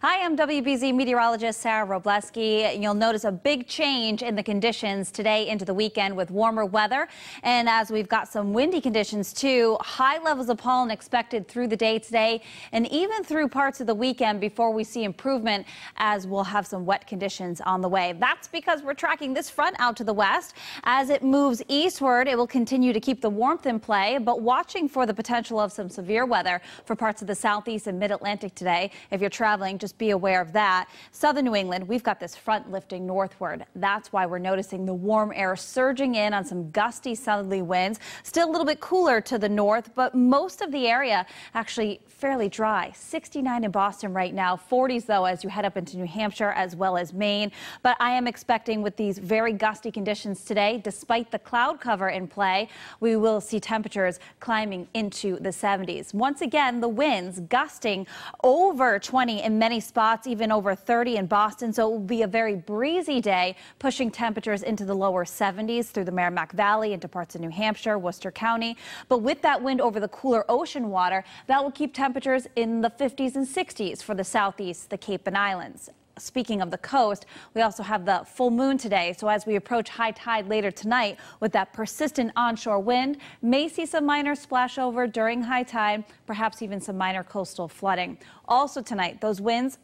Hi, I'm WBZ meteorologist Sarah Wroblewski. You'll notice a big change in the conditions today into the weekend with warmer weather. And as we've got some windy conditions too, high levels of pollen expected through the day today and even through parts of the weekend before we see improvement as we'll have some wet conditions on the way. That's because we're tracking this front out to the west. As it moves eastward, it will continue to keep the warmth in play, but watching for the potential of some severe weather for parts of the southeast and mid-Atlantic today. If you're traveling, just be aware of that. Southern New England, we've got this front lifting northward. That's why we're noticing the warm air surging in on some gusty southerly winds. Still a little bit cooler to the north, but most of the area actually fairly dry. 69 in Boston right now, 40s though as you head up into New Hampshire as well as Maine. But I am expecting with these very gusty conditions today, despite the cloud cover in play, we will see temperatures climbing into the 70s. Once again, the winds gusting over 20 in many spots, even over 30 in Boston. So it will be a very breezy day, pushing temperatures into the lower 70s through the Merrimack Valley into parts of New Hampshire, Worcester County. But with that wind over the cooler ocean water, that will keep temperatures in the 50s and 60s for the southeast, the Cape and Islands. Speaking of the coast, we also have the full moon today. So as we approach high tide later tonight with that persistent onshore wind, may see some minor splash over during high tide, perhaps even some minor coastal flooding. Also tonight, those winds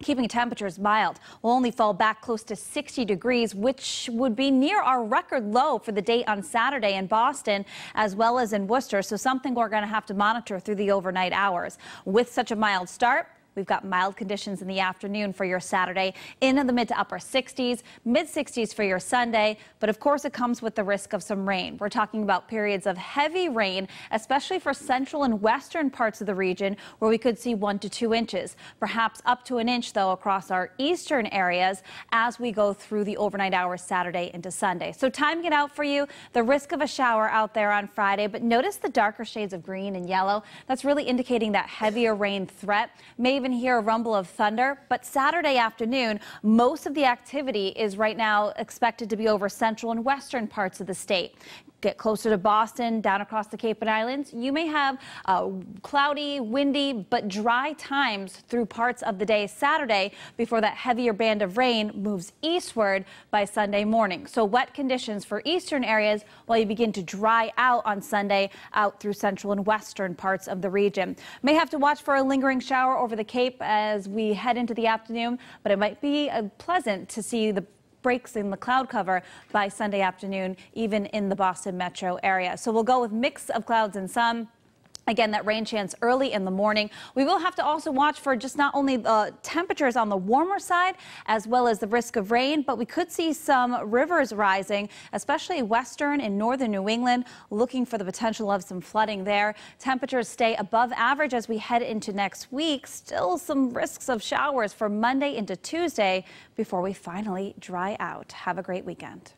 keeping temperatures mild will only fall back close to 60 degrees, which would be near our record low for the day on Saturday in Boston as well as in Worcester. So something we're going to have to monitor through the overnight hours. With such a mild start, we've got mild conditions in the afternoon for your Saturday, into the mid to upper 60s, mid 60s for your Sunday. But of course, it comes with the risk of some rain. We're talking about periods of heavy rain, especially for central and western parts of the region where we could see 1 to 2 inches, perhaps up to an inch, though, across our eastern areas as we go through the overnight hours Saturday into Sunday. So timing it out for you, the risk of a shower out there on Friday. But notice the darker shades of green and yellow. That's really indicating that heavier rain threat. May even hear a rumble of thunder, but Saturday afternoon, most of the activity is right now expected to be over central and western parts of the state. Get closer to Boston, down across the Cape and Islands, you may have cloudy, windy, but dry times through parts of the day Saturday before that heavier band of rain moves eastward by Sunday morning. So wet conditions for eastern areas while you begin to dry out on Sunday out through central and western parts of the region. May have to watch for a lingering shower over the Cape as we head into the afternoon, but it might be pleasant to see the breaks in the cloud cover by Sunday afternoon, even in the Boston metro area. So we'll go with mix of clouds and sun. Again, that rain chance early in the morning. We will have to also watch for just not only the temperatures on the warmer side as well as the risk of rain, but we could see some rivers rising, especially western and northern New England, looking for the potential of some flooding there. Temperatures stay above average as we head into next week. Still some risks of showers for Monday into Tuesday before we finally dry out. Have a great weekend.